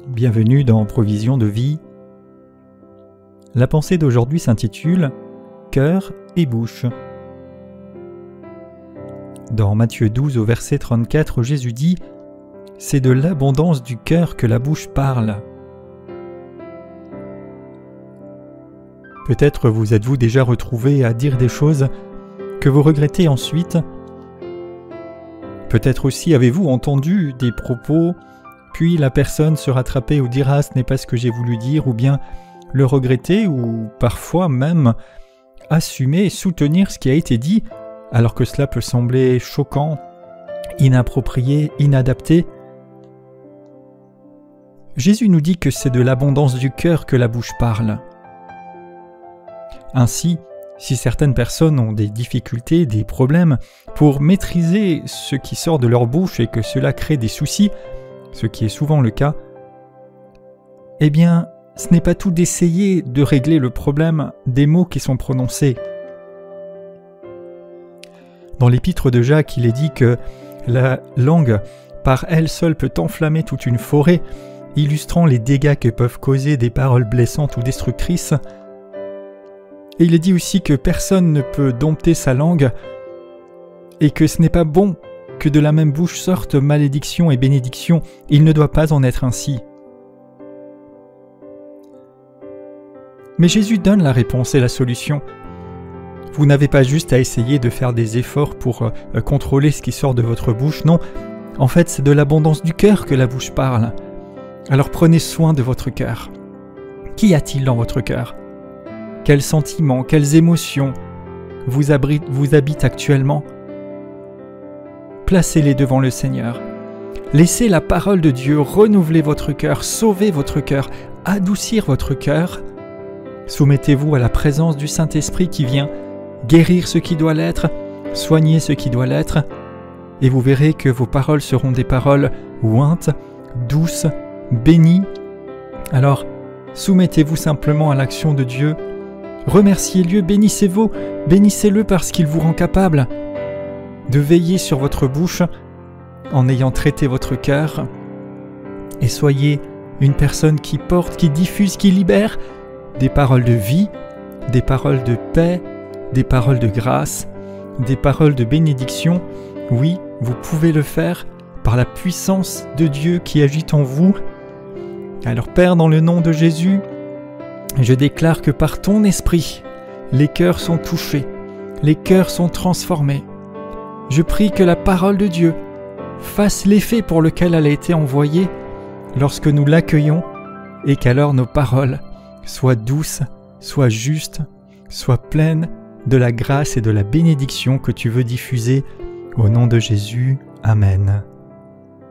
Bienvenue dans Provision de vie. La pensée d'aujourd'hui s'intitule « Cœur et bouche ». Dans Matthieu 12 au verset 34, Jésus dit « C'est de l'abondance du cœur que la bouche parle ». Peut-être vous êtes-vous déjà retrouvé à dire des choses que vous regrettez ensuite. Peut-être aussi avez-vous entendu des propos, puis la personne se rattraper ou dira « ce n'est pas ce que j'ai voulu dire » ou bien le regretter ou parfois même assumer et soutenir ce qui a été dit alors que cela peut sembler choquant, inapproprié, inadapté. Jésus nous dit que c'est de l'abondance du cœur que la bouche parle. Ainsi, si certaines personnes ont des difficultés, des problèmes pour maîtriser ce qui sort de leur bouche et que cela crée des soucis, ce qui est souvent le cas, eh bien, ce n'est pas tout d'essayer de régler le problème des mots qui sont prononcés. Dans l'épître de Jacques, il est dit que la langue, par elle seule, peut enflammer toute une forêt, illustrant les dégâts que peuvent causer des paroles blessantes ou destructrices. Et il est dit aussi que personne ne peut dompter sa langue et que ce n'est pas bon que de la même bouche sortent malédiction et bénédiction. Il ne doit pas en être ainsi. Mais Jésus donne la réponse et la solution. Vous n'avez pas juste à essayer de faire des efforts pour contrôler ce qui sort de votre bouche, non. En fait, c'est de l'abondance du cœur que la bouche parle. Alors prenez soin de votre cœur. Qu'y a-t-il dans votre cœur ? Quels sentiments, quelles émotions vous habitent actuellement ? Placez-les devant le Seigneur. Laissez la parole de Dieu renouveler votre cœur, sauver votre cœur, adoucir votre cœur. Soumettez-vous à la présence du Saint-Esprit qui vient guérir ce qui doit l'être, soigner ce qui doit l'être, et vous verrez que vos paroles seront des paroles ointes, douces, bénies. Alors, soumettez-vous simplement à l'action de Dieu. Remerciez-le, bénissez-le parce qu'il vous rend capable de veiller sur votre bouche en ayant traité votre cœur. Et soyez une personne qui porte, qui diffuse, qui libère des paroles de vie, des paroles de paix, des paroles de grâce, des paroles de bénédiction. Oui, vous pouvez le faire par la puissance de Dieu qui agit en vous. Alors Père, dans le nom de Jésus, je déclare que par ton esprit, les cœurs sont touchés, les cœurs sont transformés. Je prie que la parole de Dieu fasse l'effet pour lequel elle a été envoyée lorsque nous l'accueillons et qu'alors nos paroles soient douces, soient justes, soient pleines de la grâce et de la bénédiction que tu veux diffuser. Au nom de Jésus, Amen.